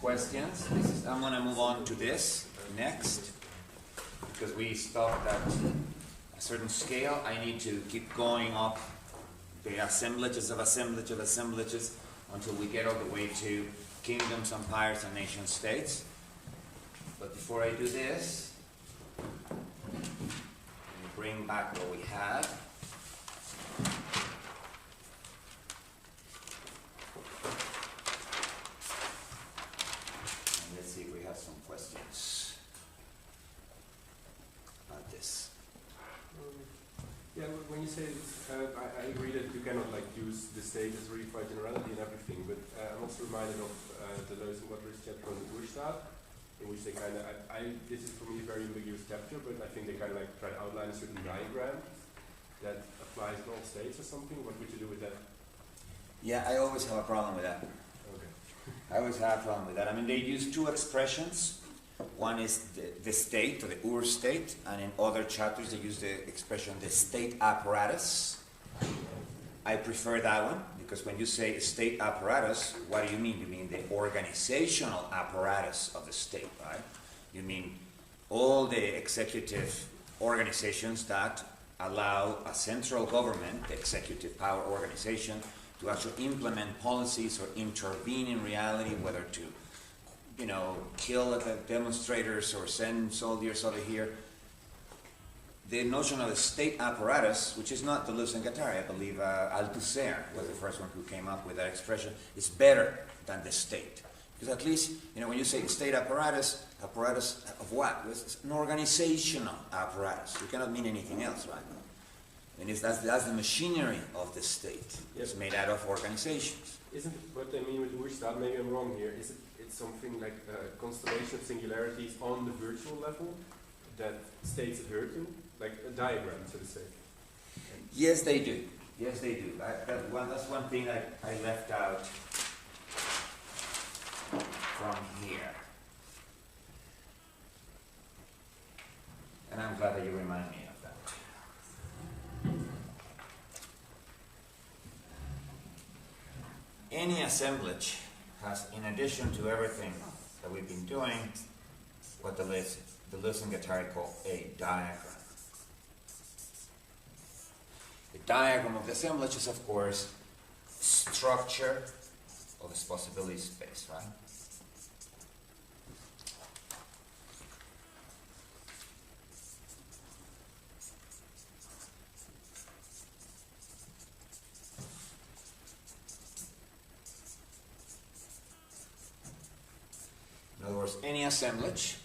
questions. I'm going to move on to this next, because we stopped at a certain scale. I need to keep going up the assemblages of assemblages of assemblages until we get all the way to kingdoms, empires, and nation states. But before I do this, let me bring back what we had. And let's see if we have some questions about this. Yeah, when you say, I agree that you cannot use the state as really quite generality and everything, but I'm also reminded of Deleuze and Guattari's chapter on the Urstaat, in which they kind of, this is for me a very ambiguous chapter, but I think they kind of try to outline a certain diagram that applies in all states or something. What would you do with that? Yeah, I always have a problem with that. Okay. I always have a problem with that. I mean, they use two expressions. One is the state, or the Ur-state, and in other chapters they use the expression the state apparatus. I prefer that one, because when you say state apparatus, what do you mean? You mean the organizational apparatus of the state, right? You mean all the executive organizations that allow a central government, the executive power organization, to actually implement policies or intervene in reality, whether to kill the demonstrators or send soldiers over here. The notion of the state apparatus, which is not Deleuze and Guattari, I believe Althusser was the first one who came up with that expression, is better than the state. Because at least, when you say state apparatus of what? It's an organizational apparatus. You cannot mean anything else, right? And that's the machinery of the state. Yes. It's made out of organizations. Isn't what I mean with Urstaat, maybe I'm wrong here, it's something like a constellation of singularities on the virtual level that states adhere to? Like a diagram, so to say. Yes, they do. Yes, they do. That's one thing I left out from here. And I'm glad that you remind me of that. Any assemblage has, in addition to everything that we've been doing, what Deleuze and Guattari call a diagram. The diagram of the assemblage is, of course, structure of this possibility space, right? In other words, any assemblage,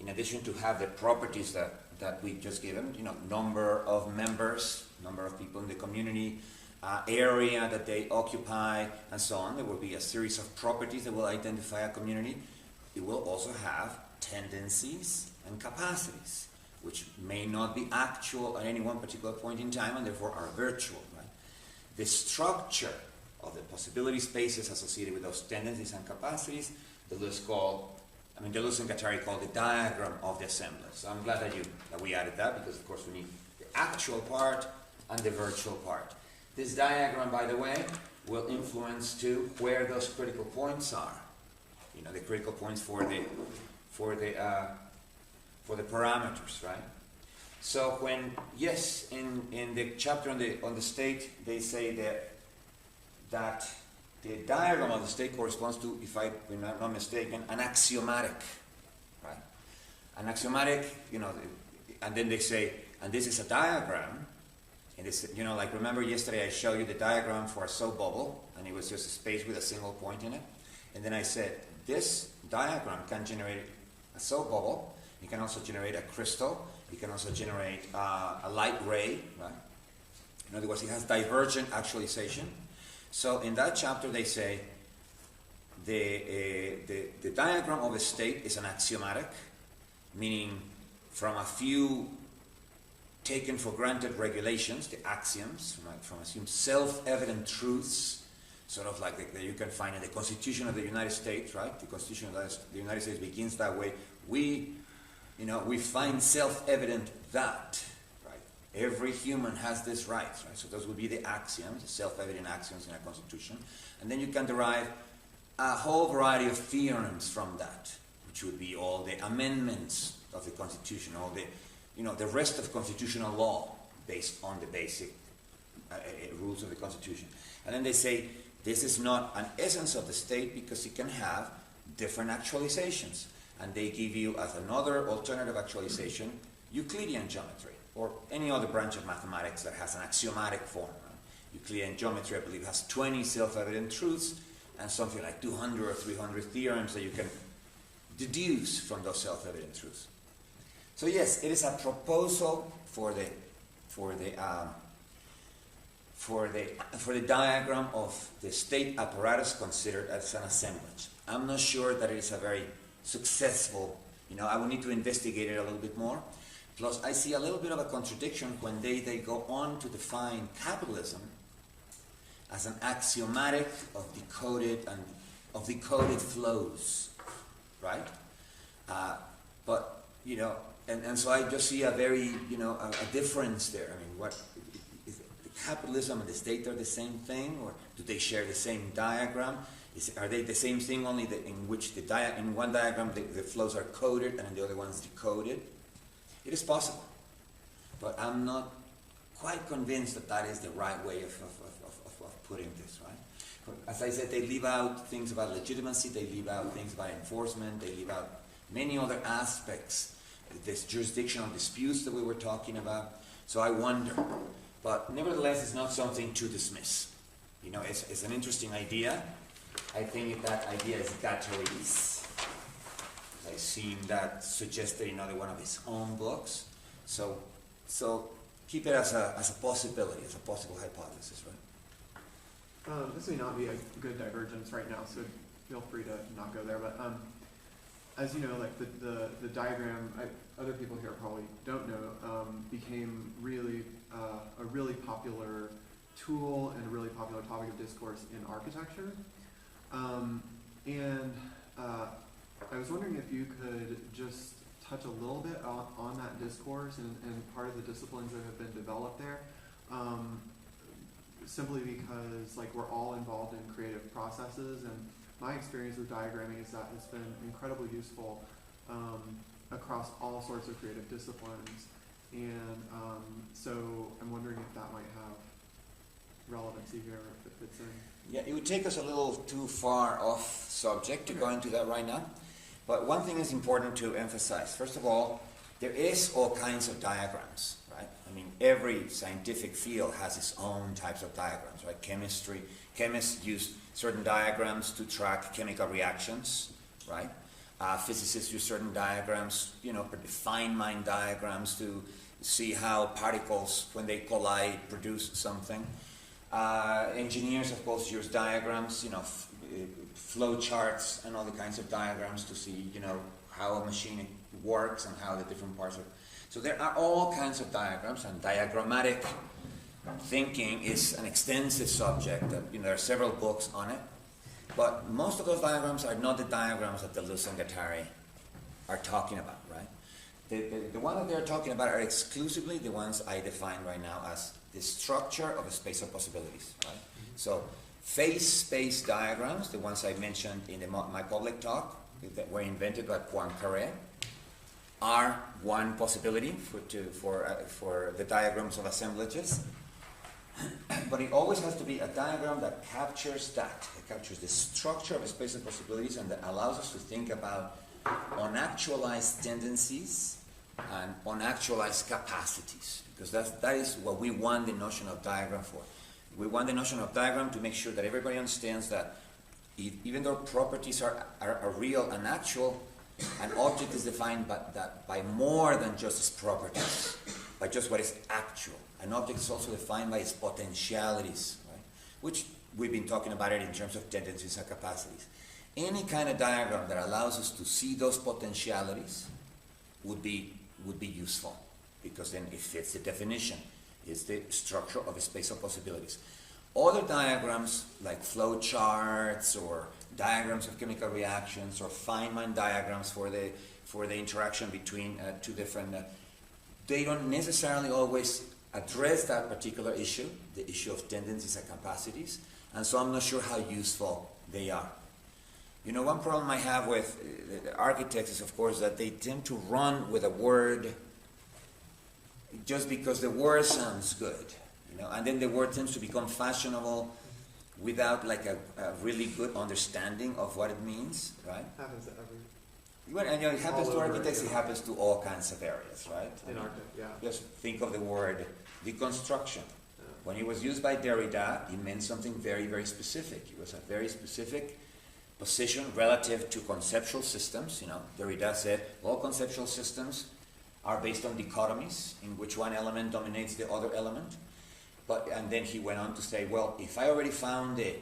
in addition to have the properties that we just given, number of members, number of people in the community, area that they occupy, and so on. There will be a series of properties that will identify a community. It will also have tendencies and capacities, which may not be actual at any one particular point in time, and therefore are virtual, right? The structure of the possibility spaces associated with those tendencies and capacities, Deleuze and Guattari call the diagram of the assemblage. So I'm glad that we added that, because of course we need the actual part and the virtual part. This diagram, by the way, will influence too where those critical points are. The critical points for the parameters, right? So in the chapter on the state, they say that the diagram of the state corresponds to, if I'm not mistaken, an axiomatic, right? An axiomatic, and then they say, and this is a diagram, and it's, remember yesterday I showed you the diagram for a soap bubble, and it was just a space with a single point in it, and then I said, this diagram can generate a soap bubble, it can also generate a crystal, it can also generate a light ray, right? In other words, it has divergent actualization. So in that chapter they say the diagram of a state is an axiomatic, meaning from a few taken for granted regulations, the axioms, right, from assumed self-evident truths, sort of like that you can find in the Constitution of the United States, right? The Constitution of the United States begins that way. We find self-evident that, right? Every human has this right, right? So those would be the axioms, the self-evident axioms in a constitution. And then you can derive a whole variety of theorems from that, which would be all the amendments of the Constitution, all the, the rest of constitutional law based on the basic rules of the Constitution. And then they say, this is not an essence of the state because it can have different actualizations. And they give you, as another alternative actualization, Euclidean geometry, or any other branch of mathematics that has an axiomatic form. Euclidean geometry, I believe, has 20 self-evident truths and something like 200 or 300 theorems that you can deduce from those self-evident truths. So yes, it is a proposal for the diagram of the state apparatus considered as an assemblage. I'm not sure that it is a very successful, I will need to investigate it a little bit more. Plus, I see a little bit of a contradiction when they go on to define capitalism as an axiomatic of decoded flows, right? And so I just see a very, a difference there. I mean, what is capitalism and the state are the same thing, or do they share the same diagram? Are they the same thing, only in which in one diagram the flows are coded and in the other one's decoded? It is possible, but I'm not quite convinced that that is the right way of putting this, right? But as I said, they leave out things about legitimacy, they leave out things about enforcement, they leave out many other aspects, this jurisdictional disputes that we were talking about. So I wonder, but nevertheless, it's not something to dismiss. It's an interesting idea. I think that idea is Guattari's. I've seen that suggested in another one of his own books. So keep it as a possibility, as a possible hypothesis, right? This may not be a good divergence right now, so feel free to not go there. But as you know, like the diagram, other people here probably don't know, became really a really popular tool and a really popular topic of discourse in architecture. I was wondering if you could just touch a little bit on that discourse and part of the disciplines that have been developed there, simply because we're all involved in creative processes, and my experience with diagramming is that it's been incredibly useful across all sorts of creative disciplines, and so I'm wondering if that might have relevancy here, if it fits in. Yeah, it would take us a little too far off subject to go into that right now. But one thing is important to emphasize. First of all, there is all kinds of diagrams, right? I mean, every scientific field has its own types of diagrams, right? Chemists use certain diagrams to track chemical reactions, right? Physicists use certain diagrams, Feynman diagrams to see how particles, when they collide, produce something. Engineers, of course, use diagrams, flow charts and other kinds of diagrams to see, how a machine works and how the different parts are. So there are all kinds of diagrams, and diagrammatic thinking is an extensive subject. There are several books on it, but most of those diagrams are not the diagrams that Deleuze and Guattari are talking about, right? The ones that they're talking about are exclusively the ones I define right now as the structure of a space of possibilities, right? So phase space diagrams, the ones I mentioned in my public talk, that were invented by Poincaré, are one possibility for the diagrams of assemblages. But it always has to be a diagram that captures that. It captures the structure of a space of possibilities and that allows us to think about unactualized tendencies and unactualized capacities. Because that is what we want the notion of diagram for. We want the notion of diagram to make sure that everybody understands that even though properties are real and actual, an object is defined by more than just its properties, by just what is actual. An object is also defined by its potentialities, right? Which we've been talking about it in terms of tendencies and capacities. Any kind of diagram that allows us to see those potentialities would be useful, because then it fits the definition. It's the structure of a space of possibilities. Other diagrams, like flow charts or diagrams of chemical reactions or Feynman diagrams for the interaction between two different, they don't necessarily always address that particular issue, the issue of tendencies and capacities, and so I'm not sure how useful they are. You know, one problem I have with the architects is, of course, that they tend to run with a word just because the word sounds good, you know, and then the word tends to become fashionable without like a really good understanding of what it means, right? Happens to every. Well, and you know, it happens All to over, architects, yeah. it happens to all kinds of areas, right? In art, yeah. Just think of the word deconstruction. Yeah. When it was used by Derrida, it meant something very, very specific. It was a very specific position relative to conceptual systems. You know, Derrida said all conceptual systems are based on dichotomies in which one element dominates the other element. And then he went on to say, well, if I already found the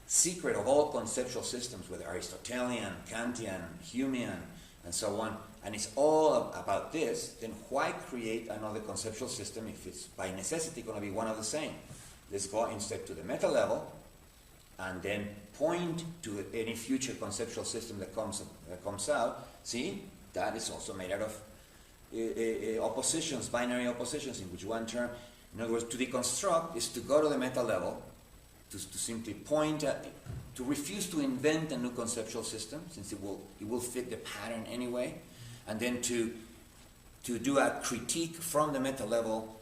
secret of all conceptual systems, whether Aristotelian, Kantian, Humean, and so on, and it's all about this, then why create another conceptual system if it's by necessity going to be one of the same? Let's go instead to the meta level and then point to any future conceptual system that comes out. See, that is also made out of oppositions, binary oppositions, in which one term, in other words, to deconstruct is to go to the meta level, to simply point at, to refuse to invent a new conceptual system, since it will fit the pattern anyway, and then to do a critique from the meta level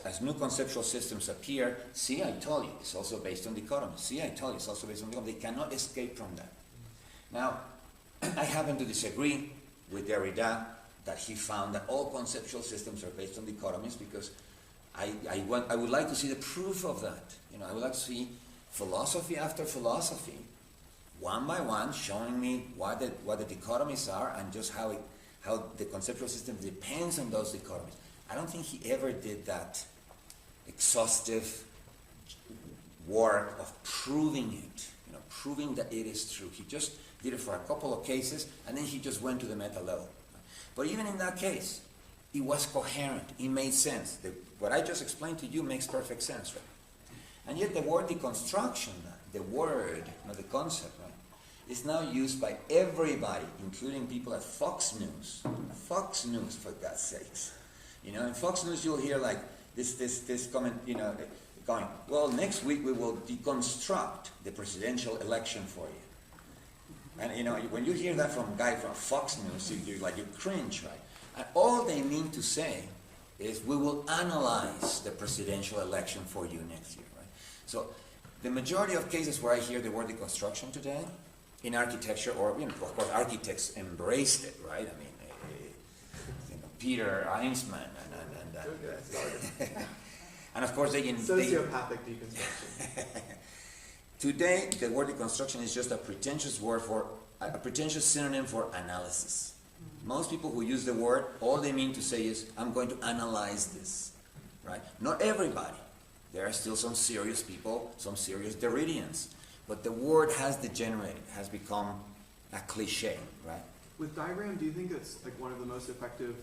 as new conceptual systems appear. See, I told you, it's also based on dichotomy. See, I told you, it's also based on dichotomy. They cannot escape from that. Now, I happen to disagree with Derrida that he found that all conceptual systems are based on dichotomies, because I would like to see the proof of that. You know, I would like to see philosophy after philosophy, one by one, showing me what the dichotomies are and just how the conceptual system depends on those dichotomies. I don't think he ever did that exhaustive work of proving it, you know, proving that it is true. He just did it for a couple of cases, and then he just went to the meta level. But even in that case, it was coherent. It made sense. What I just explained to you makes perfect sense, right? And yet the word deconstruction, the word, not the concept, right, is now used by everybody, including people at Fox News. Fox News, for God's sakes. You know, in Fox News you'll hear like this comment, you know, going, well, next week we will deconstruct the presidential election for you. And you know, when you hear that from a guy from Fox News, you cringe, right? And all they mean to say is, we will analyze the presidential election for you next year, right? So the majority of cases where I hear the word deconstruction today, in architecture, or you know, of course architects embraced it, right? I mean, you know, Peter Einsmann and of course sociopathic deconstruction. Today, the word deconstruction is just a pretentious word for a pretentious synonym for analysis. Most people who use the word, all they mean to say is, I'm going to analyze this, right? Not everybody. There are still some serious people, some serious Derridians. But the word has degenerated, has become a cliche, right? With diagram, do you think it's like one of the most effective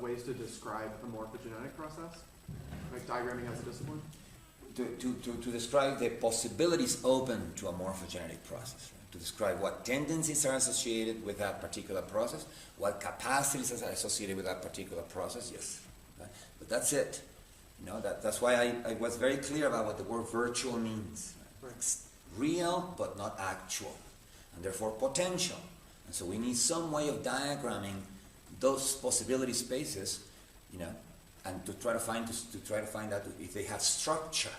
ways to describe a morphogenetic process? Like diagramming as a discipline? To describe the possibilities open to a morphogenetic process, right? To describe what tendencies are associated with that particular process, what capacities are associated with that particular process, yes. Right? But that's it. You know, that's why I was very clear about what the word virtual means. Right? It's real, but not actual, and therefore potential. And so we need some way of diagramming those possibility spaces, you know, and to try to find out if they have structure,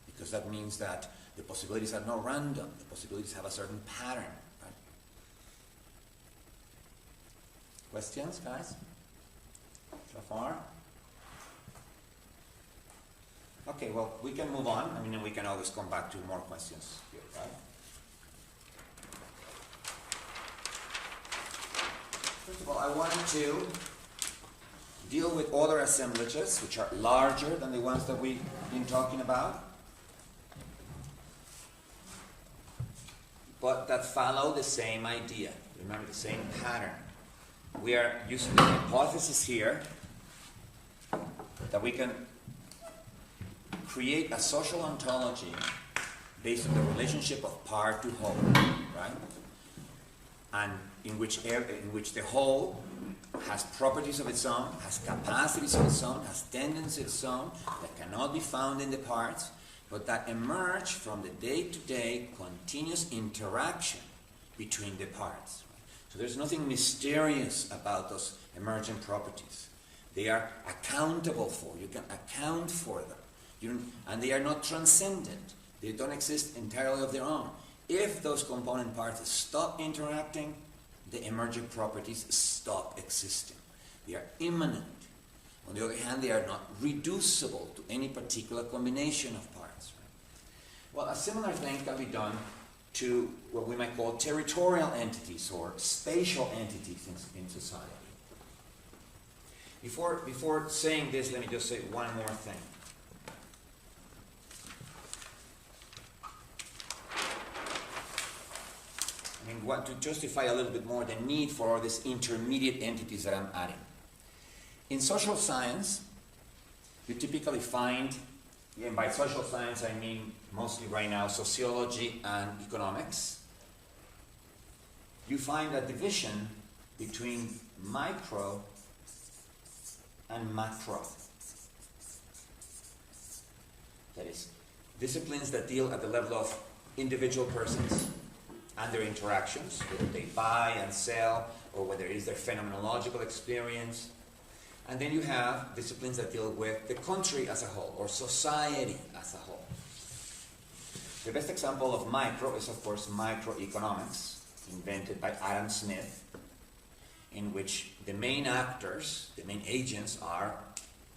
because that means that the possibilities are not random. The possibilities have a certain pattern, right? Questions, guys? So far? Okay, well, we can move on. I mean, we can always come back to more questions here, right? First of all, I wanted to deal with other assemblages, which are larger than the ones that we've been talking about, but that follow the same idea. Remember, the same pattern. We are using the hypothesis here that we can create a social ontology based on the relationship of part to whole, right? And in which the whole has properties of its own, has capacities of its own, has tendencies of its own that cannot be found in the parts, but that emerge from the day-to-day continuous interaction between the parts. So there's nothing mysterious about those emergent properties. They are accountable for. You can account for them. And they are not transcendent. They don't exist entirely of their own. If those component parts stop interacting, the emergent properties stop existing. They are immanent. On the other hand, they are not reducible to any particular combination of parts. Well, a similar thing can be done to what we might call territorial entities or spatial entities in society. Before saying this, let me just say one more thing. I mean, to justify a little bit more the need for all these intermediate entities that I'm adding. In social science, you typically find, and by social science I mean mostly right now sociology and economics, you find a division between micro and macro. That is, disciplines that deal at the level of individual persons and their interactions, whether they buy and sell, or whether it is their phenomenological experience. And then you have disciplines that deal with the country as a whole, or society as a whole. The best example of micro is, of course, microeconomics, invented by Adam Smith, in which the main actors, the main agents, are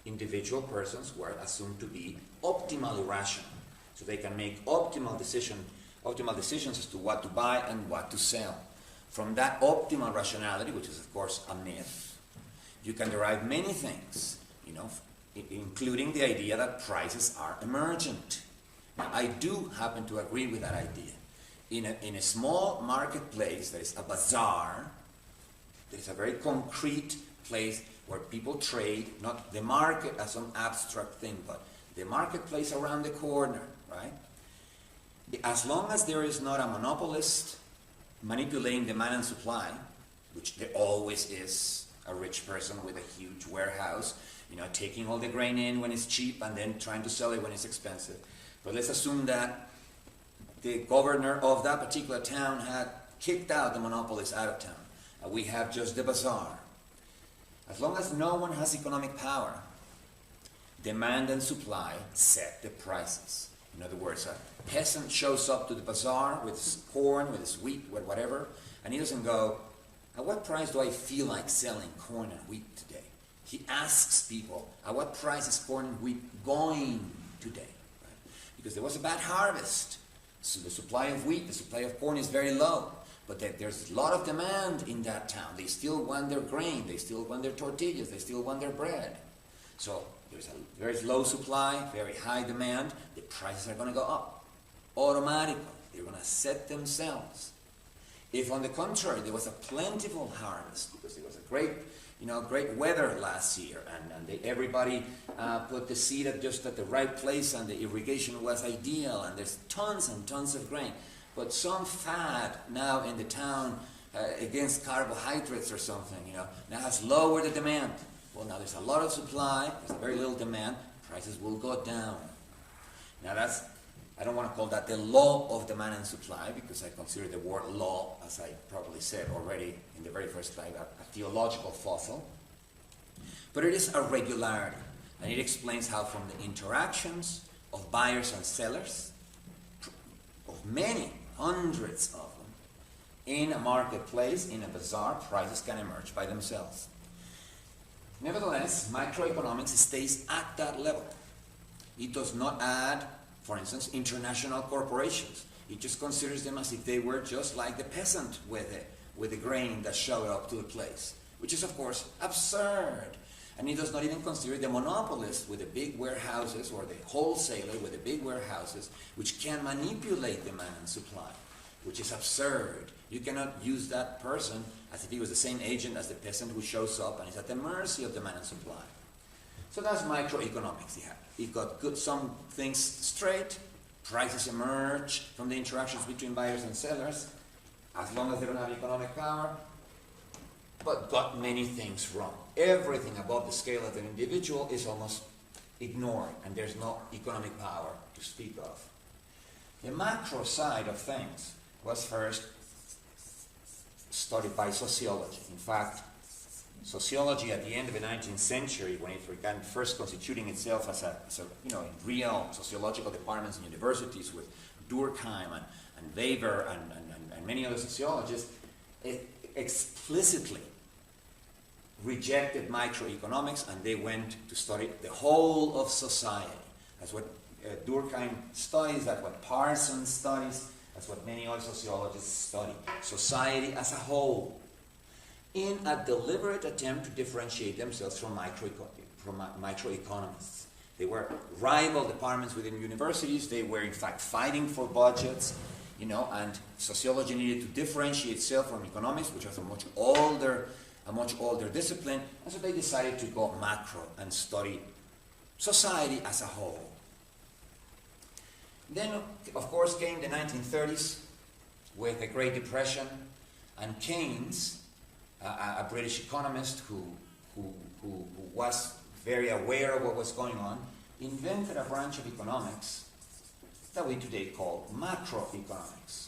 individual persons who are assumed to be optimally rational. So they can make optimal decisions as to what to buy and what to sell. From that optimal rationality, which is, of course, a myth, you can derive many things, including the idea that prices are emergent. Now, I do happen to agree with that idea. In a small marketplace, there is a bazaar. There is a very concrete place where people trade, not the market as some abstract thing, but the marketplace around the corner, right? As long as there is not a monopolist manipulating demand and supply, which there always is, a rich person with a huge warehouse, taking all the grain in when it's cheap and then trying to sell it when it's expensive. But let's assume that the governor of that particular town had kicked out the monopolist out of town, and we have just the bazaar. As long as no one has economic power, demand and supply set the prices. In other words, a peasant shows up to the bazaar with his corn, with his wheat, with whatever, and he doesn't go, at what price do I feel like selling corn and wheat today? He asks people, at what price is corn and wheat going today? Right? Because there was a bad harvest. So the supply of wheat, the supply of corn is very low. But there's a lot of demand in that town. They still want their grain. They still want their tortillas. They still want their bread. So there's a very low supply, very high demand. The prices are going to go up automatically. They're going to set themselves. If, on the contrary, there was a plentiful harvest, because there was a great weather last year, and everybody put the seed just at the right place, and the irrigation was ideal, and there's tons and tons of grain. But some fad now in the town against carbohydrates or something, now has lowered the demand. Well, now there's a lot of supply, there's very little demand, prices will go down. Now I don't want to call that the law of demand and supply, because I consider the word law, as I probably said already in the very first slide, a theological fossil. But it is a regularity, and it explains how from the interactions of buyers and sellers, of many, hundreds of them, in a marketplace, in a bazaar, prices can emerge by themselves. Nevertheless, microeconomics stays at that level. It does not add, for instance, international corporations. It just considers them as if they were just like the peasant with the grain that showed up to the place, which is, of course, absurd. And it does not even consider the monopolist with the big warehouses, or the wholesaler with the big warehouses, which can manipulate demand and supply, which is absurd. You cannot use that person as if he was the same agent as the peasant who shows up and is at the mercy of demand and supply. So that's microeconomics. It got some things straight. Prices emerge from the interactions between buyers and sellers, as long as they don't have economic power, but got many things wrong. Everything above the scale of an individual is almost ignored, and there's no economic power to speak of. The macro side of things was first studied by sociology. In fact, sociology at the end of the 19th century, when it began first constituting itself as a real sociological departments in universities with Durkheim and Weber and many other sociologists, it explicitly rejected microeconomics, and they went to study the whole of society. That's what Durkheim studies, that's what Parsons studies, that's what many other sociologists study. Society as a whole, in a deliberate attempt to differentiate themselves from microeconomists. They were rival departments within universities. They were in fact fighting for budgets, and sociology needed to differentiate itself from economics, which was a much older discipline, and so they decided to go macro and study society as a whole. Then, of course, came the 1930s with the Great Depression, and Keynes, a British economist who was very aware of what was going on, invented a branch of economics that we today call macroeconomics.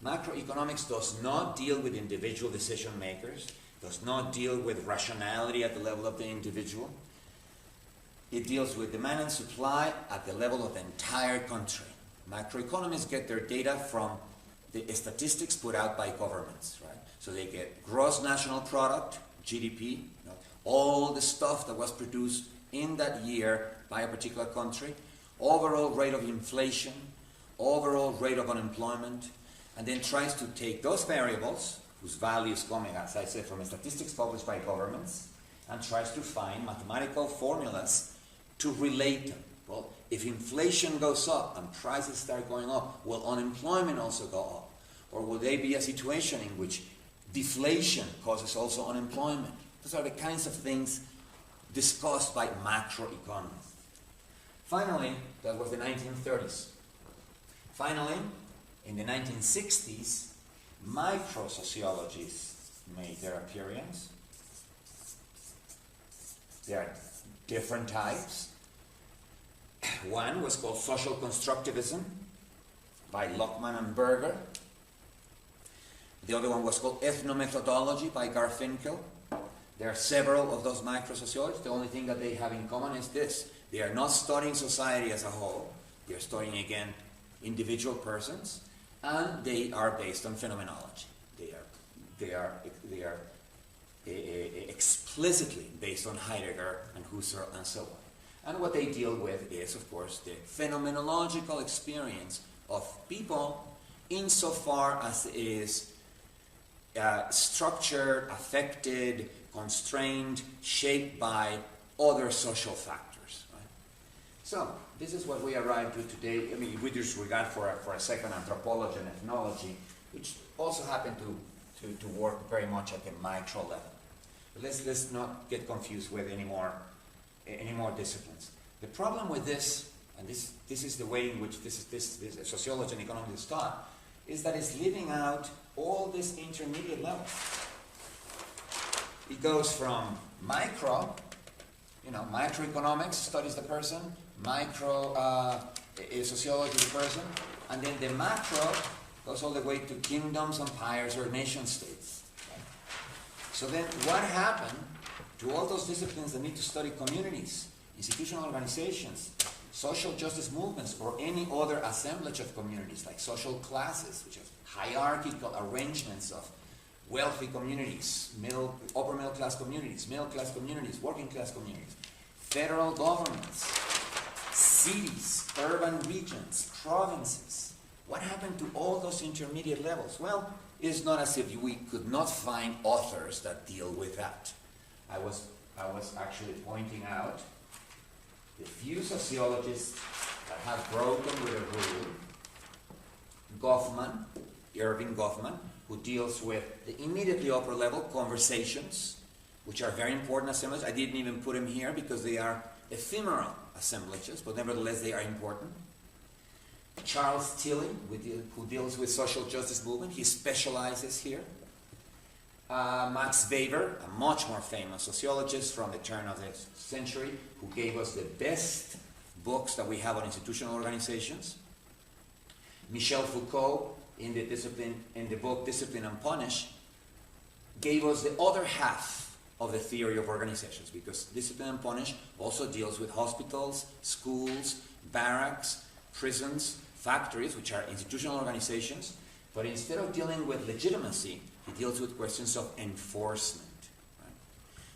Macroeconomics does not deal with individual decision makers, does not deal with rationality at the level of the individual. It deals with demand and supply at the level of the entire country. Macroeconomists get their data from the statistics put out by governments, right? So they get gross national product, GDP, all the stuff that was produced in that year by a particular country, overall rate of inflation, overall rate of unemployment, and then tries to take those variables, whose values coming, as I said, from statistics published by governments, and tries to find mathematical formulas to relate them. Well, if inflation goes up and prices start going up, will unemployment also go up? Or will there be a situation in which deflation causes also unemployment? Those are the kinds of things discussed by macroeconomists. Finally, that was the 1930s. Finally, in the 1960s, microsociologists made their appearance. There are different types. One was called social constructivism by Lockman and Berger. The other one was called ethnomethodology by Garfinkel. There are several of those microsociologists. The only thing that they have in common is this: they are not studying society as a whole. They are studying, again, individual persons, and they are based on phenomenology. They are explicitly based on Heidegger and Husserl and so on. And what they deal with is, of course, the phenomenological experience of people insofar as it is structured, affected, constrained, shaped by other social factors. Right? So, this is what we arrived to today. I mean, with disregard for a second anthropology and ethnology, which also happen to work very much at the micro level. But let's not get confused with any more disciplines. The problem with this, and this is the way in which this sociology and economics is taught, is that it's leaving out all these intermediate levels. It goes from micro, microeconomics studies the person, micro sociology the person, and then the macro goes all the way to kingdoms, empires, or nation states. Right? So then what happened to all those disciplines that need to study communities, institutional organizations, social justice movements, or any other assemblage of communities, like social classes, which is hierarchical arrangements of wealthy communities, upper middle class communities, middle class communities, working class communities, federal governments, cities, urban regions, provinces. What happened to all those intermediate levels? Well, it's not as if we could not find authors that deal with that. I was actually pointing out the few sociologists that have broken with a rule. Irving Goffman, who deals with the immediately upper level conversations, which are very important assemblages. I didn't even put him here because they are ephemeral assemblages, but nevertheless they are important. Charles Tilly, who deals with social justice movement, he specializes here. Max Weber, a much more famous sociologist from the turn of the century, who gave us the best books that we have on institutional organizations. Michel Foucault, in the book Discipline and Punish, gave us the other half of the theory of organizations, because Discipline and Punish also deals with hospitals, schools, barracks, prisons, factories, which are institutional organizations, but instead of dealing with legitimacy, he deals with questions of enforcement. Right?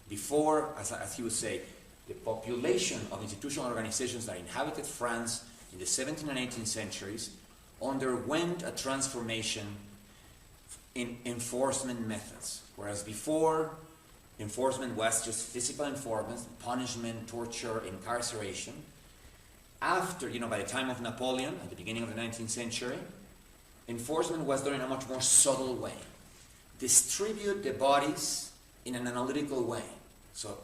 Before, as he would say, the population of institutional organizations that inhabited France in the 17th and 18th centuries underwent a transformation in enforcement methods. Whereas before, enforcement was just physical enforcement, punishment, torture, incarceration. After, by the time of Napoleon, at the beginning of the 19th century, enforcement was done in a much more subtle way. Distribute the bodies in an analytical way. So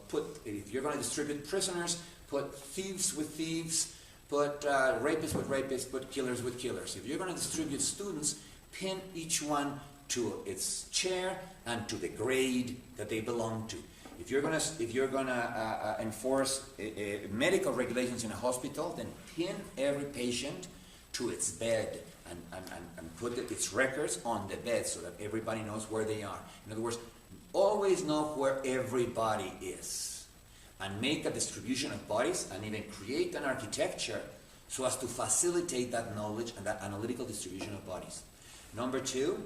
if you're going to distribute prisoners, put thieves with thieves, put rapists with rapists, put killers with killers. If you're going to distribute students, pin each one to its chair and to the grade that they belong to. If you're going to enforce medical regulations in a hospital, then pin every patient to its bed and put its records on the bed so that everybody knows where they are. In other words, always know where everybody is, and make a distribution of bodies, and even create an architecture so as to facilitate that knowledge and that analytical distribution of bodies. Number two,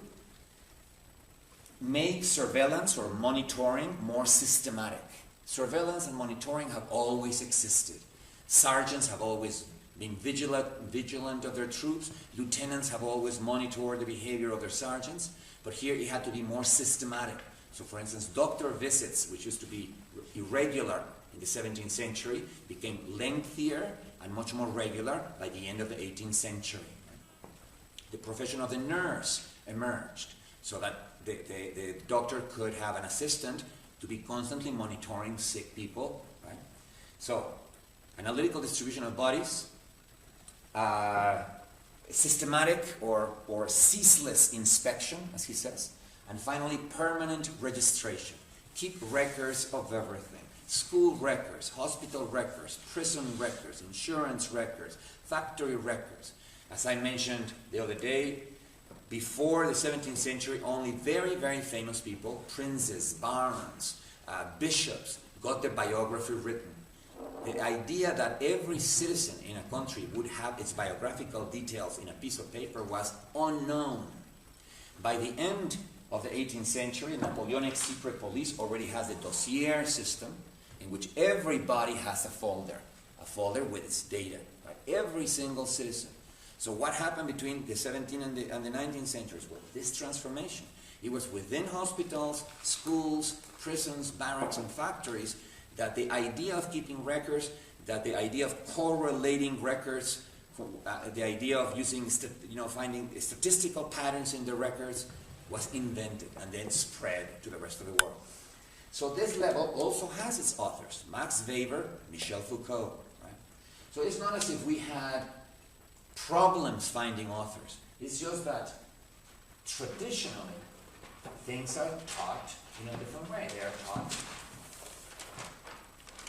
make surveillance or monitoring more systematic. Surveillance and monitoring have always existed. Sergeants have always been vigilant of their troops. Lieutenants have always monitored the behavior of their sergeants. But here it had to be more systematic. So for instance, doctor visits, which used to be irregular in the 17th century, became lengthier and much more regular by the end of the 18th century. The profession of the nurse emerged, so that the doctor could have an assistant to be constantly monitoring sick people. Right? So, analytical distribution of bodies, systematic or ceaseless inspection, as he says, and finally permanent registration. Keep records of everything. School records, hospital records, prison records, insurance records, factory records. As I mentioned the other day, before the 17th century, only very, very famous people, princes, barons, bishops, got their biography written. The idea that every citizen in a country would have its biographical details in a piece of paper was unknown. By the end of the 18th century, Napoleonic secret police already has a dossier system in which everybody has a folder with its data, right? Every single citizen. So what happened between the 17th and the 19th centuries? Well, this transformation. It was within hospitals, schools, prisons, barracks, and factories that the idea of keeping records, that the idea of correlating records, the idea of using, finding statistical patterns in the records was invented and then spread to the rest of the world. So this level also has its authors, Max Weber, Michel Foucault. Right? So it's not as if we had problems finding authors. It's just that traditionally things are taught in a different way. They are taught.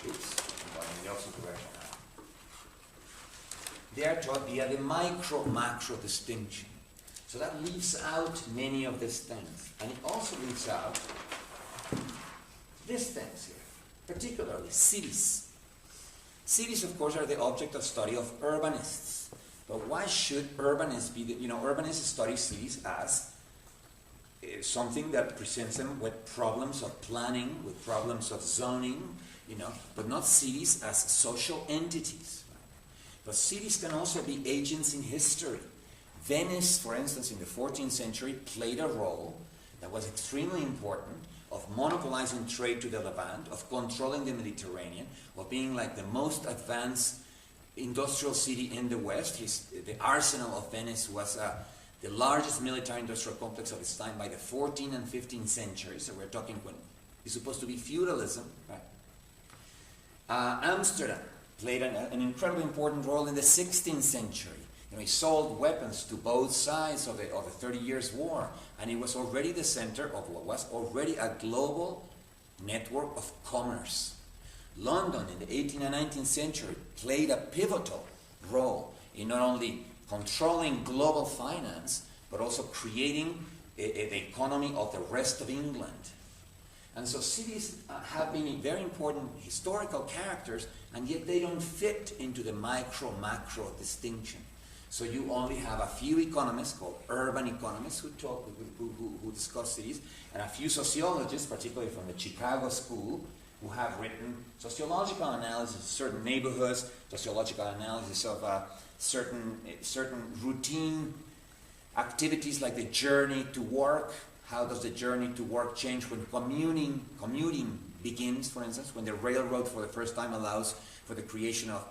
Oops, I'm going in the opposite direction now. They are taught via the micro-macro distinction. So that leaves out many of these things. And it also leaves out these things here, particularly cities. Cities, of course, are the object of study of urbanists. But why should urbanists be urbanists study cities as something that presents them with problems of planning, with problems of zoning, but not cities as social entities. But cities can also be agents in history. Venice, for instance, in the 14th century, played a role that was extremely important of monopolizing trade to the Levant, of controlling the Mediterranean, of being like the most advanced industrial city in the West. The arsenal of Venice was the largest military industrial complex of its time by the 14th and 15th centuries. So we're talking when it's supposed to be feudalism, right? Amsterdam played an incredibly important role in the 16th century. He sold weapons to both sides of the 30 Years' War, and it was already the center of what was already a global network of commerce. London in the 18th and 19th century played a pivotal role in not only controlling global finance, but also creating the economy of the rest of England. And so cities have been very important historical characters, and yet they don't fit into the micro-macro distinction. So you only have a few economists called urban economists who discuss cities, and a few sociologists, particularly from the Chicago School, who have written sociological analysis of certain neighborhoods, sociological analysis of certain routine activities like the journey to work. How does the journey to work change when commuting begins, for instance, when the railroad for the first time allows for the creation of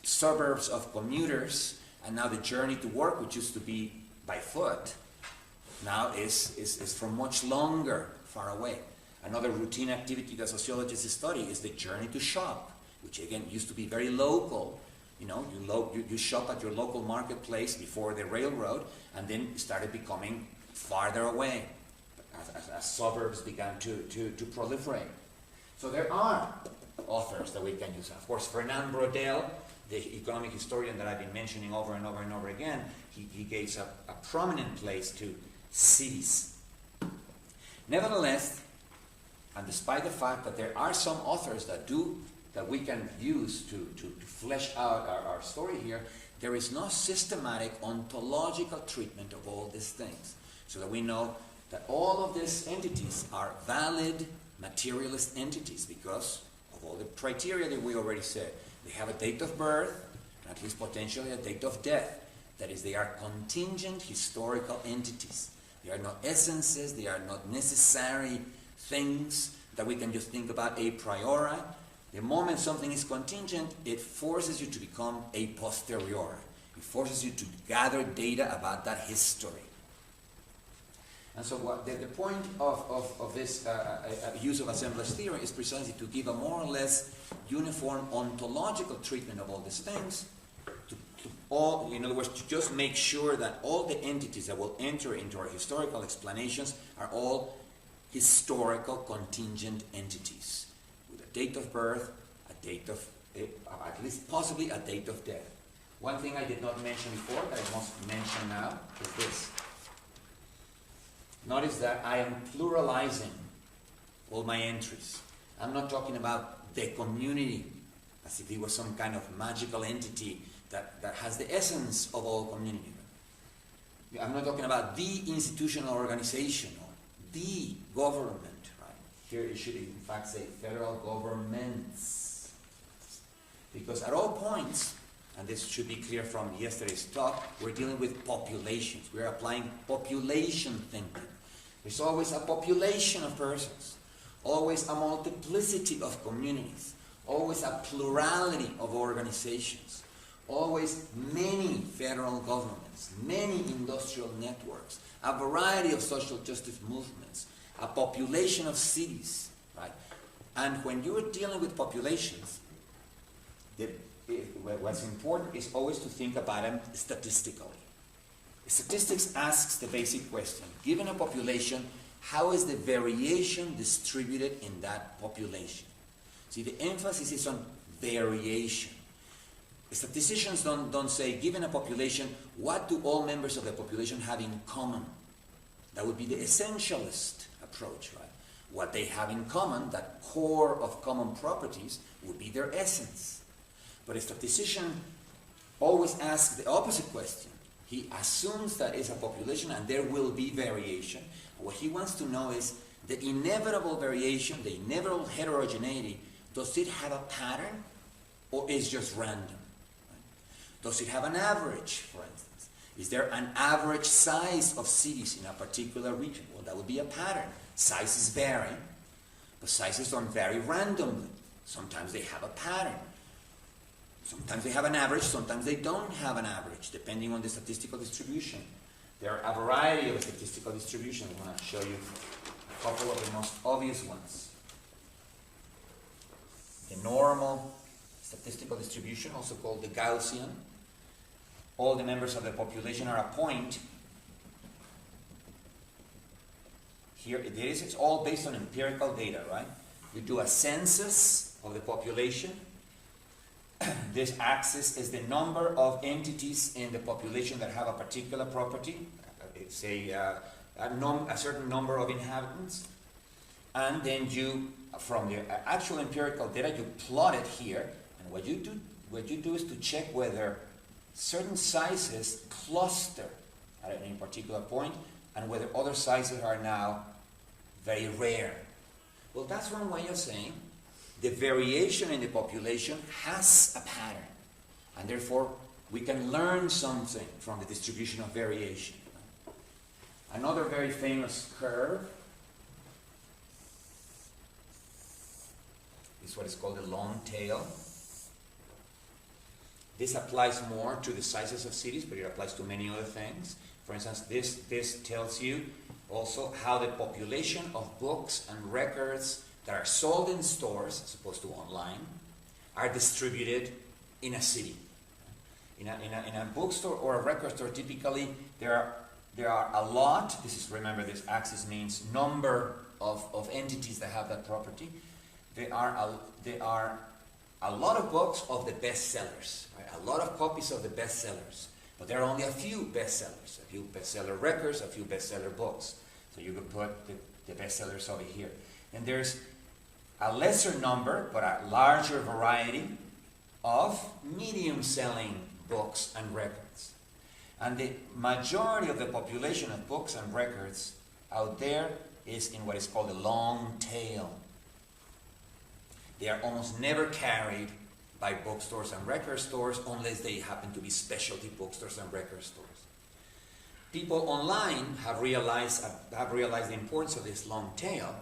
suburbs of commuters, and now the journey to work, which used to be by foot, now is from much longer far away. Another routine activity that sociologists study is the journey to shop, which again used to be very local. You shop at your local marketplace before the railroad, and then it started becoming farther away as suburbs began to proliferate. So there are authors that we can use. Of course, Fernand Braudel, the economic historian that I've been mentioning over and over and over again, he gives a prominent place to cities. Nevertheless, and despite the fact that there are some authors that we can use to flesh out our story here, there is no systematic ontological treatment of all these things, so that we know that all of these entities are valid materialist entities because of all the criteria that we already said. They have a date of birth, and at least potentially a date of death. That is, they are contingent historical entities. They are not essences, they are not necessary things that we can just think about a priori. The moment something is contingent, it forces you to become a posteriori. It forces you to gather data about that history. And so the point of this use of assemblage theory is precisely to give a more or less uniform ontological treatment of all these things, in other words, to just make sure that all the entities that will enter into our historical explanations are all historical contingent entities, with a date of birth, a date of, at least possibly a date of death. One thing I did not mention before that I must mention now is this. Notice that I am pluralizing all my entries. I'm not talking about the community as if it was some kind of magical entity that has the essence of all community. I'm not talking about the institutional organization or the government, right? Here it should in fact say federal governments. Because at all points, and this should be clear from yesterday's talk, we're dealing with populations. We're applying population thinking. There's always a population of persons, always a multiplicity of communities, always a plurality of organizations, always many federal governments, many industrial networks, a variety of social justice movements, a population of cities, right? And when you're dealing with populations, what's important is always to think about them statistically. Statistics asks the basic question, given a population, how is the variation distributed in that population? See, the emphasis is on variation. Statisticians don't say, given a population, what do all members of the population have in common? That would be the essentialist approach, right? What they have in common, that core of common properties, would be their essence. But a statistician always asks the opposite question. He assumes that it's a population and there will be variation. What he wants to know is the inevitable variation, the inevitable heterogeneity. Does it have a pattern or is just random? Right? Does it have an average, for instance? Is there an average size of cities in a particular region? Well, that would be a pattern. Sizes vary, but sizes don't vary randomly. Sometimes they have a pattern. Sometimes they have an average, sometimes they don't have an average, depending on the statistical distribution. There are a variety of statistical distributions. I want to show you a couple of the most obvious ones. The normal statistical distribution, also called the Gaussian. all the members of the population are a point. Here it is, it's all based on empirical data, right? You do a census of the population. This axis is the number of entities in the population that have a particular property, say a certain number of inhabitants. And then you, from the actual empirical data, you plot it here. And what you do is to check whether certain sizes cluster at any particular point, and whether other sizes are now very rare. Well, that's one way of saying the variation in the population has a pattern, and therefore we can learn something from the distribution of variation. Another very famous curve is what is called the long tail. This applies more to the sizes of cities, but it applies to many other things. For instance, this tells you also how the population of books and records that are sold in stores, as opposed to online, are distributed in a city. In a bookstore or a record store, typically there are a lot. Remember, this axis means number of entities that have that property. There are a lot of books of the bestsellers, right? A lot of copies of the bestsellers, but there are only a few bestsellers, a few bestseller records, a few bestseller books. So you could put the bestsellers over here. And there's a lesser number, but a larger variety of medium-selling books and records. And the majority of the population of books and records out there is in what is called the long tail. They are almost never carried by bookstores and record stores unless they happen to be specialty bookstores and record stores. People online have realized the importance of this long tail,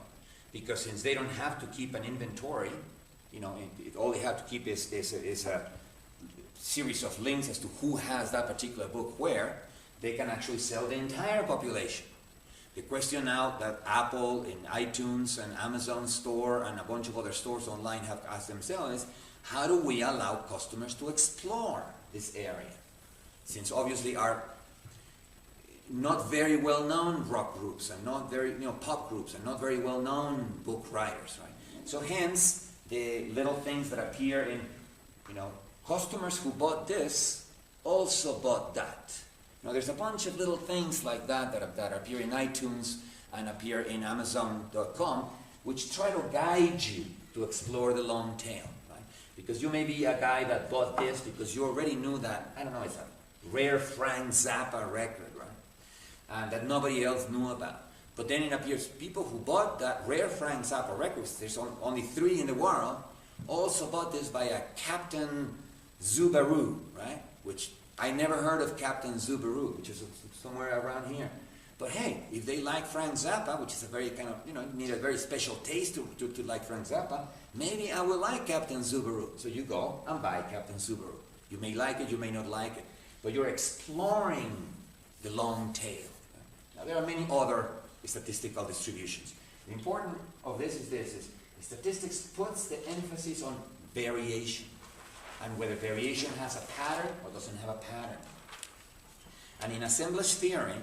because since they don't have to keep an inventory, all they have to keep is a series of links as to who has that particular book where, they can actually sell the entire population. The question now that Apple and iTunes and Amazon store and a bunch of other stores online have asked themselves is, how do we allow customers to explore this area? Since obviously our not very well-known rock groups and not very pop groups and not very well-known book writers, right? So hence the little things that appear in customers who bought this also bought that. There's a bunch of little things like that appear in iTunes and appear in Amazon.com, which try to guide you to explore the long tail, right? Because you may be a guy that bought this because you already knew that, it's a rare Frank Zappa record, right? And that nobody else knew about. But then it appears people who bought that rare Frank Zappa record, there's only 3 in the world, also bought this by a Captain Zubaru, right? Which I never heard of Captain Zubaru, which is somewhere around here. But hey, if they like Frank Zappa, which is a very kind of, you need a very special taste to like Frank Zappa, maybe I will like Captain Zubaru. So you go and buy Captain Zubaru. You may like it, you may not like it, but you're exploring the long tail. Now there are many other statistical distributions. The important of this is statistics puts the emphasis on variation, and whether variation has a pattern or doesn't have a pattern. And in assemblage theory,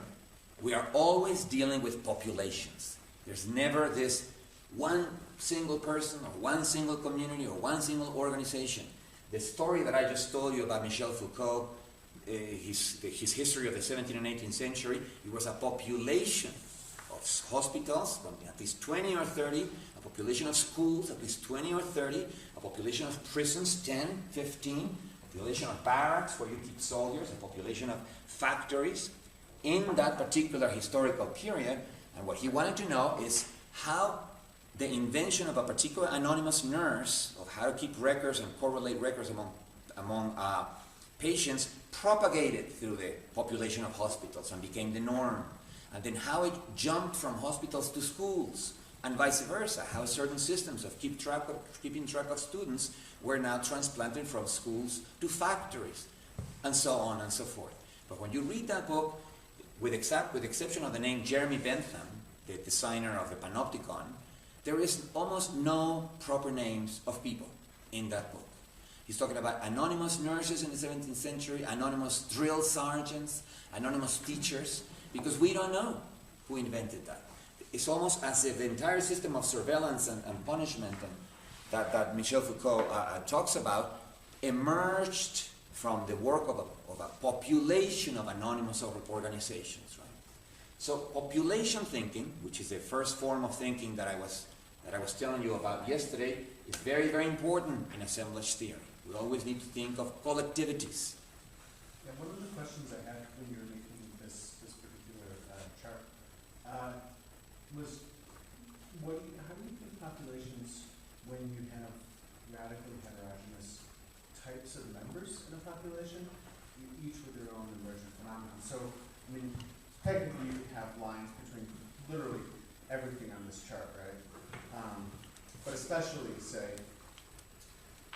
we are always dealing with populations. There's never this one single person or one single community or one single organization. The story that I just told you about Michel Foucault, his history of the 17th and 18th century, it was a population of hospitals, at least 20 or 30, a population of schools, at least 20 or 30, a population of prisons, 10, 15, a population of barracks where you keep soldiers, a population of factories in that particular historical period. And what he wanted to know is how the invention of a particular anonymous nurse, of how to keep records and correlate records among patients, propagated through the population of hospitals and became the norm. And then how it jumped from hospitals to schools, and vice versa, how certain systems of keeping track of students were now transplanted from schools to factories, and so on and so forth. But when you read that book, with exception of the name Jeremy Bentham, the designer of the Panopticon, there is almost no proper names of people in that book. He's talking about anonymous nurses in the 17th century, anonymous drill sergeants, anonymous teachers, because we don't know who invented that. It's almost as if the entire system of surveillance and punishment that Michel Foucault talks about emerged from the work of a population of anonymous organizations, right? So population thinking, which is the first form of thinking that I was telling you about yesterday, is very, very important in assemblage theory. We always need to think of collectivities. Yeah, one of the questions I had when you were making this particular chart was, how do you think populations, when you have radically heterogeneous types of members in a population, each with their own emergent phenomenon? So, I mean, technically you could have lines between literally everything on this chart, right? But especially, say,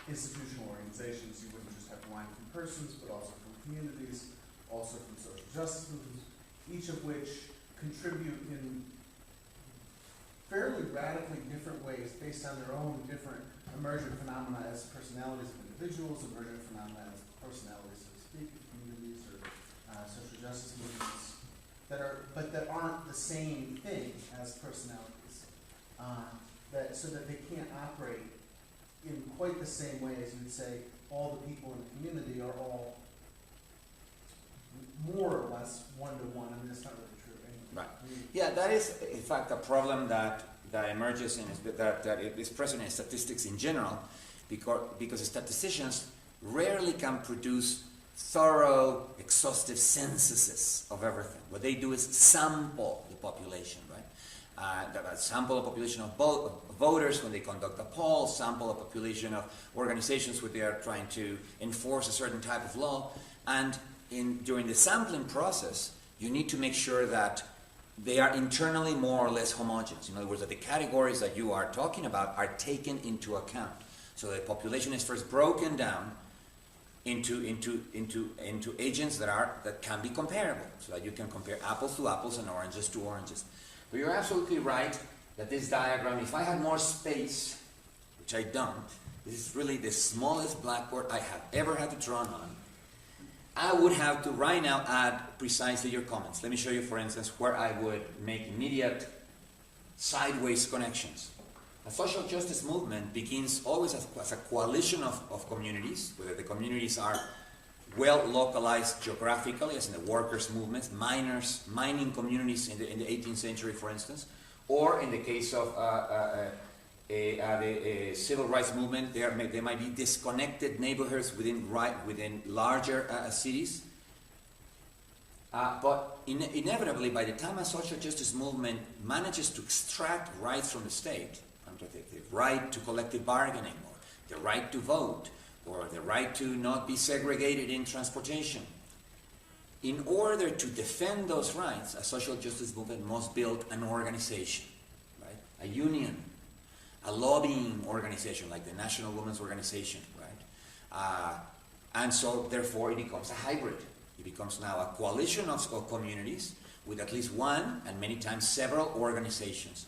institutional organizations, you wouldn't just have a line from persons, but also from communities, also from social justice movements, each of which contribute in fairly radically different ways based on their own different emergent phenomena as personalities of individuals, emergent phenomena as personalities, so to speak, of communities or social justice movements that aren't the same thing as personalities. So that they can't operate in quite the same way as you would say all the people in the community are all more or less one-to-one. I mean, that's not really true. Right. Yeah, that is, in fact, a problem that emerges that is present in statistics in general, because statisticians rarely can produce thorough, exhaustive censuses of everything. What they do is sample the population, right? Sample a population of voters when they conduct a poll, sample a population of organizations where they are trying to enforce a certain type of law, and during the sampling process, you need to make sure that they are internally more or less homogeneous. In other words, that the categories that you are talking about are taken into account. So the population is first broken down into agents that can be comparable, so that you can compare apples to apples and oranges to oranges. But you're absolutely right that this diagram, if I had more space, which I don't, this is really the smallest blackboard I have ever had to draw on, I would have to right now add precisely your comments. Let me show you, for instance, where I would make immediate sideways connections. A social justice movement begins always as a coalition of communities, whether the communities are well localized geographically, as in the workers' movements, mining communities in the 18th century, for instance, or in the case of the civil rights movement, there might be disconnected neighborhoods within larger cities. But inevitably, by the time a social justice movement manages to extract rights from the state, the right to collective bargaining, or the right to vote, or the right to not be segregated in transportation, in order to defend those rights, a social justice movement must build an organization, right? A union, a lobbying organization like the National Women's Organization, right? And so, therefore, it becomes a hybrid. It becomes now a coalition of communities with at least one, and many times several organizations.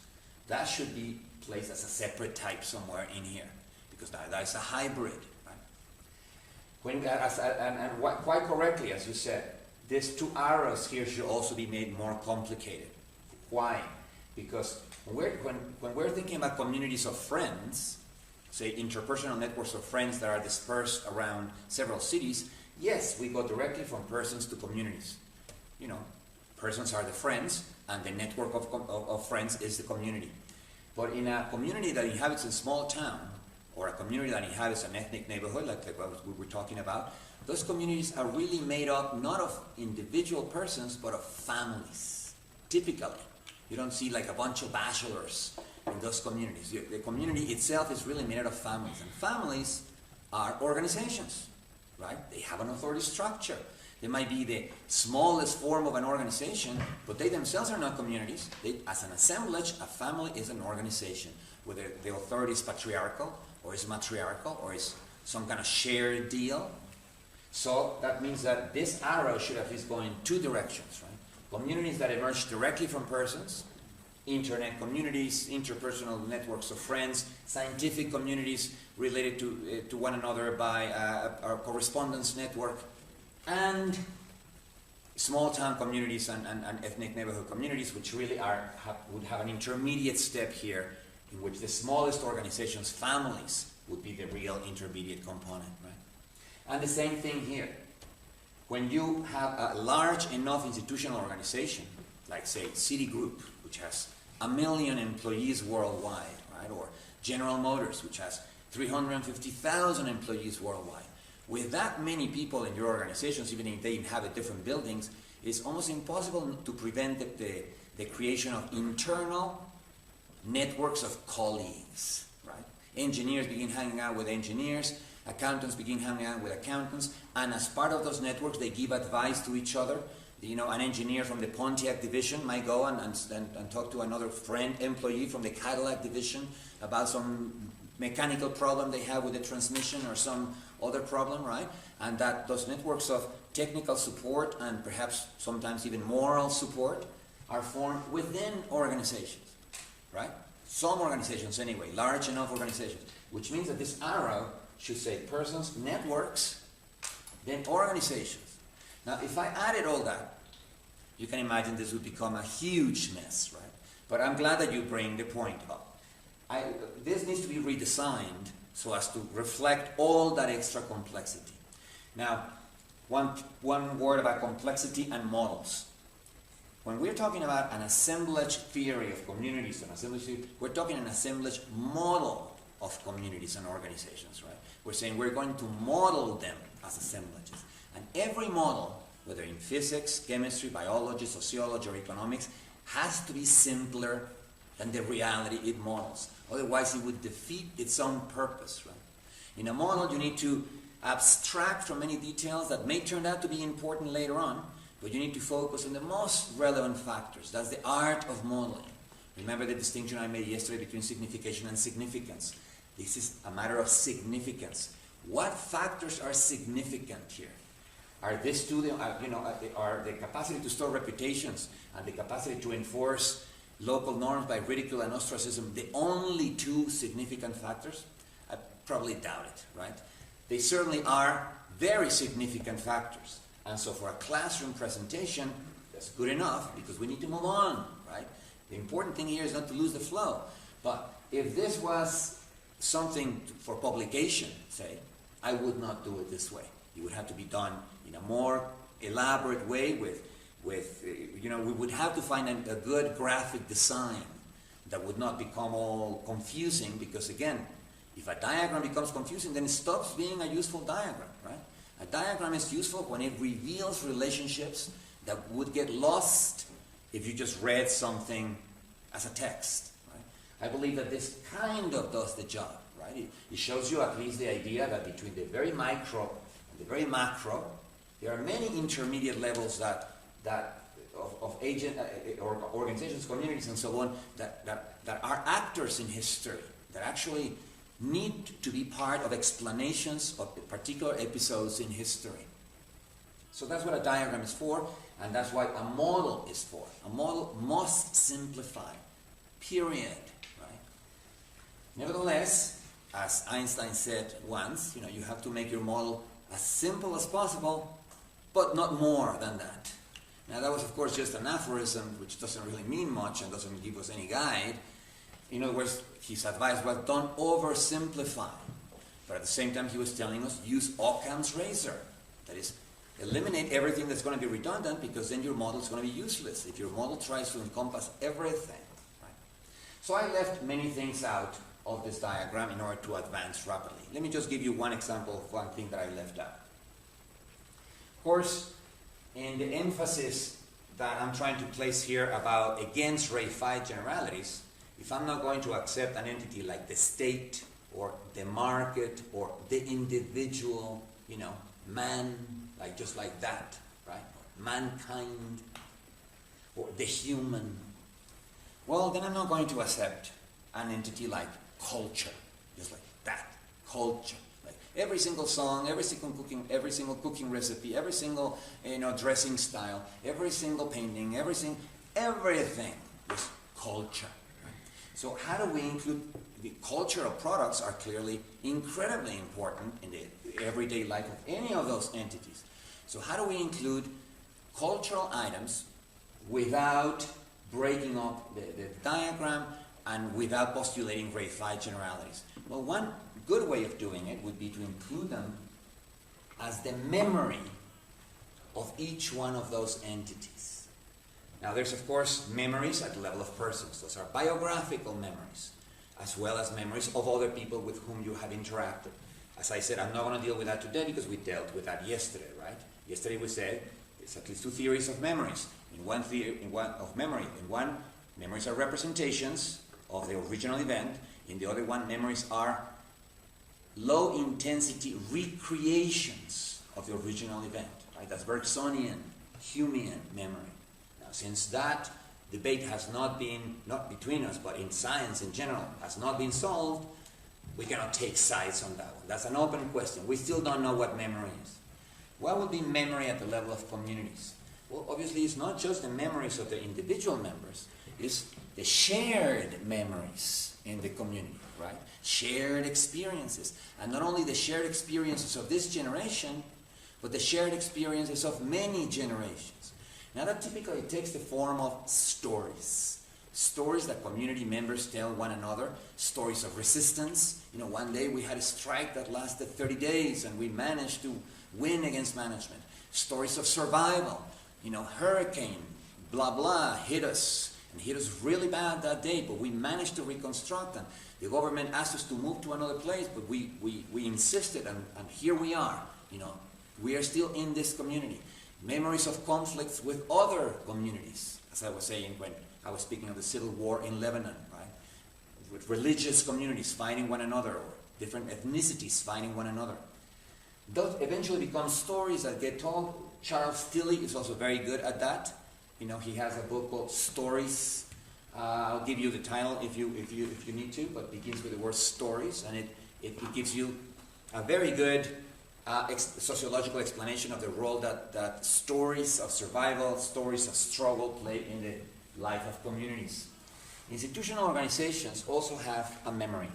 That should be placed as a separate type somewhere in here, because that is a hybrid, right? Quite correctly, as you said, these two arrows here should also be made more complicated. Why? Because when we're thinking about communities of friends, say interpersonal networks of friends that are dispersed around several cities, yes, we go directly from persons to communities. You know, persons are the friends, and the network of friends is the community. But in a community that inhabits a small town, or a community that inhabits an ethnic neighborhood, like what we were talking about, those communities are really made up not of individual persons, but of families, typically. You don't see like a bunch of bachelors in those communities. The community itself is really made out of families. And families are organizations, right? They have an authority structure. They might be the smallest form of an organization, but they themselves are not communities. As an assemblage, a family is an organization, whether the authority is patriarchal, or is matriarchal, or is some kind of shared deal. So that means that this arrow should at least go in two directions, right? Communities that emerge directly from persons, internet communities, interpersonal networks of friends, scientific communities related to one another by our correspondence network, and small town communities and ethnic neighborhood communities, which really would have an intermediate step here, in which the smallest organizations, families, would be the real intermediate component, right? And the same thing here. When you have a large enough institutional organization, like say Citigroup, which has 1 million employees worldwide, right? Or General Motors, which has 350,000 employees worldwide. With that many people in your organizations, even if they inhabit different buildings, it's almost impossible to prevent the creation of internal networks of colleagues, right? Engineers begin hanging out with engineers, accountants begin hanging out with accountants, and as part of those networks, they give advice to each other. You know, an engineer from the Pontiac division might go and talk to another friend, employee from the Cadillac division about some mechanical problem they have with the transmission or some other problem, right? And that those networks of technical support and perhaps sometimes even moral support are formed within organizations, right? Some organizations anyway, large enough organizations, which means that this arrow should say persons, networks, then organizations. Now, if I added all that, you can imagine this would become a huge mess, right? But I'm glad that you bring the point up. This needs to be redesigned so as to reflect all that extra complexity. Now, one word about complexity and models. When we're talking about an assemblage theory of communities, we're talking an assemblage model of communities and organizations, right? We're saying we're going to model them as assemblages. And every model, whether in physics, chemistry, biology, sociology, or economics, has to be simpler than the reality it models. Otherwise, it would defeat its own purpose, right? In a model, you need to abstract from many details that may turn out to be important later on, but you need to focus on the most relevant factors. That's the art of modeling. Remember the distinction I made yesterday between signification and significance. This is a matter of significance. What factors are significant here? Are this to are the capacity to store reputations and the capacity to enforce local norms by ridicule and ostracism the only two significant factors? I probably doubt it, right? They certainly are very significant factors. And so for a classroom presentation, that's good enough because we need to move on, right? The important thing here is not to lose the flow. But if this was something for publication, say, I would not do it this way. It would have to be done in a more elaborate way with we would have to find a good graphic design that would not become all confusing because, again, if a diagram becomes confusing, then it stops being a useful diagram, right? A diagram is useful when it reveals relationships that would get lost if you just read something as a text, right? I believe that this kind of does the job, right? It shows you at least the idea that between the very micro and the very macro, there are many intermediate levels of agent or organizations, communities, and so on that are actors in history, that actually need to be part of explanations of particular episodes in history. So that's what a diagram is for, and that's what a model is for. A model must simplify, period, right? Nevertheless, as Einstein said once, you have to make your model as simple as possible, but not more than that. Now that was, of course, just an aphorism, which doesn't really mean much and doesn't give us any guide. In other words, his advice was don't oversimplify. But at the same time, he was telling us use Occam's razor. That is, eliminate everything that's going to be redundant because then your model is going to be useless if your model tries to encompass everything. Right? So I left many things out of this diagram in order to advance rapidly. Let me just give you one example of one thing that I left out. Of course, in the emphasis that I'm trying to place here about against reified generalities, if I'm not going to accept an entity like the state or the market or the individual, man, just like that, right? Or mankind or the human, well, then I'm not going to accept an entity like culture, just like that, culture. Like every single song, every single cooking recipe, every single dressing style, every single painting, everything is culture. Right? So how do we include the cultural products are clearly incredibly important in the everyday life of any of those entities. So how do we include cultural items without breaking up the diagram and without postulating reified generalities? Well, one good way of doing it would be to include them as the memory of each one of those entities. Now there's of course memories at the level of persons. Those are biographical memories, as well as memories of other people with whom you have interacted. As I said, I'm not going to deal with that today because we dealt with that yesterday, right? Yesterday we said it's at least two theories of memories. In one theory, memories are representations of the original event. In the other one, memories are low-intensity recreations of the original event. Right? That's Bergsonian, Humean memory. Now, since that debate has not been, not between us, but in science in general, has not been solved, we cannot take sides on that one. That's an open question. We still don't know what memory is. What would be memory at the level of communities? Well, obviously, it's not just the memories of the individual members, it's the shared memories in the community, right? Shared experiences. And not only the shared experiences of this generation, but the shared experiences of many generations. Now that typically takes the form of stories. Stories that community members tell one another. Stories of resistance. You know, one day we had a strike that lasted 30 days and we managed to win against management. Stories of survival. You know, hurricane, blah, blah, hit us. And hit us really bad that day, but we managed to reconstruct. And the government asked us to move to another place, but we insisted, and here we are. You know, we are still in this community. Memories of conflicts with other communities, as I was saying when I was speaking of the civil war in Lebanon, right? With religious communities fighting one another, or different ethnicities fighting one another. Those eventually become stories that get told. Charles Tilly is also very good at that. You know, he has a book called Stories. I'll give you the title if you need to, but it begins with the word stories, and it gives you a very good sociological explanation of the role that stories of survival, stories of struggle play in the life of communities. Institutional organizations also have a memory.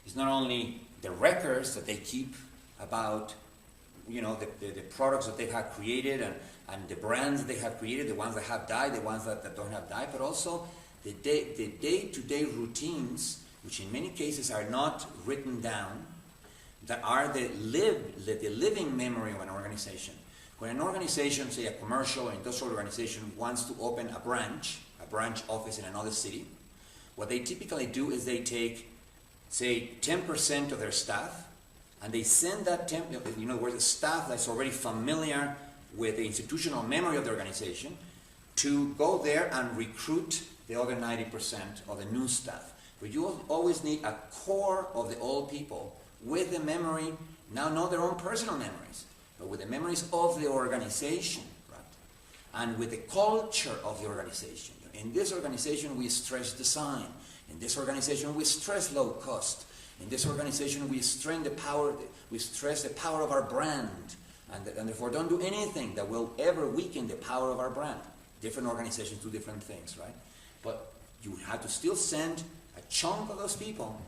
It's not only the records that they keep about, you know, the products that they have created and the brands they have created, the ones that have died, the ones that don't have died, but also the day-to-day routines, which in many cases are not written down, that are the living memory of an organization. When an organization, say a commercial or industrial organization, wants to open a branch office in another city, what they typically do is they take, say, 10% of their staff, and they send that where the staff that's already familiar with the institutional memory of the organization to go there and recruit the other 90% of the new staff. But you always need a core of the old people with the memory, now not their own personal memories, but with the memories of the organization, right? And with the culture of the organization. In this organization we stress design. In this organization we stress low cost. In this organization we stress the power of our brand. And therefore don't do anything that will ever weaken the power of our brand. Different organizations do different things, right? But you have to still send a chunk of those people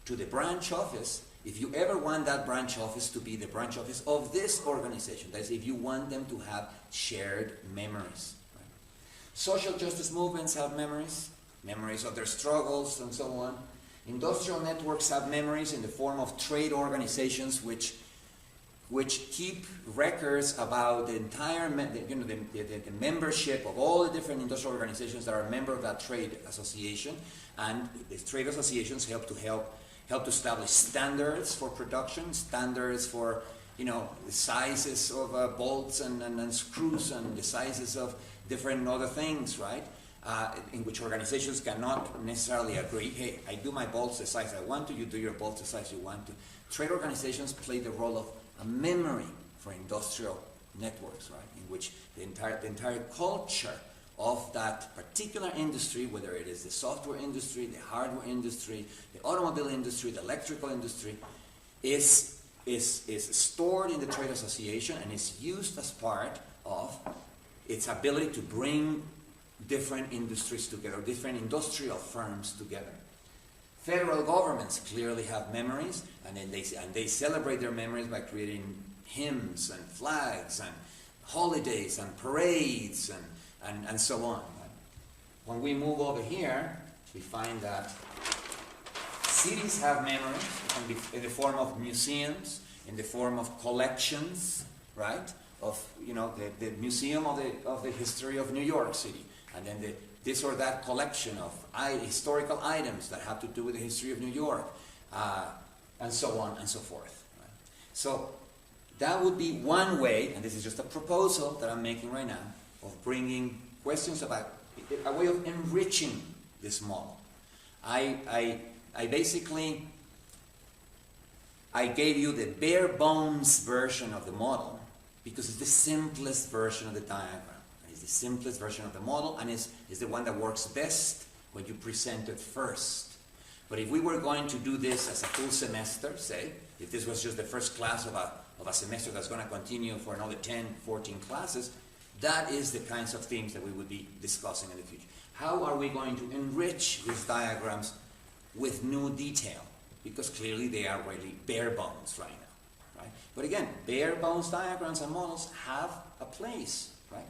to the branch office if you ever want that branch office to be the branch office of this organization. That is, if you want them to have shared memories. Right? Social justice movements have memories of their struggles and so on. Industrial networks have memories in the form of trade organizations which keep records about the entire, the membership of all the different industrial organizations that are a member of that trade association, and the trade associations help to establish standards for production, standards for, you know, the sizes of bolts and screws and the sizes of different other things, right? In which organizations cannot necessarily agree, hey, I do my bolts the size I want to, you do your bolts the size you want to. Trade organizations play the role of a memory for industrial networks, right? In which the entire culture of that particular industry, whether it is the software industry, the hardware industry, the automobile industry, the electrical industry, is stored in the trade association and is used as part of its ability to bring different industries together, different industrial firms together. Federal governments clearly have memories, and then they celebrate their memories by creating hymns and flags and holidays and parades and so on. When we move over here, we find that cities have memories in the form of museums, in the form of collections, right? Of, you know, the museum of the history of New York City, and then this or that collection of historical items that have to do with the history of New York, and so on and so forth. Right? So that would be one way, and this is just a proposal that I'm making right now, of bringing questions about a way of enriching this model. I basically gave you the bare bones version of the model because it's the simplest version of the diagram. It's the simplest version of the model, and is the one that works best when you present it first. But if we were going to do this as a full semester, say, if this was just the first class of a semester that's going to continue for another 10, 14 classes, that is the kinds of things that we would be discussing in the future. How are we going to enrich these diagrams with new detail? Because clearly they are really bare bones right now. Right? But again, bare bones diagrams and models have a place. Right?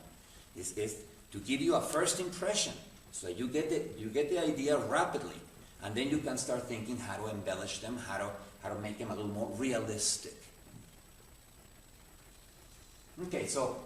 This is to give you a first impression, so that you get the idea rapidly, and then you can start thinking how to embellish them, how to make them a little more realistic. Okay, so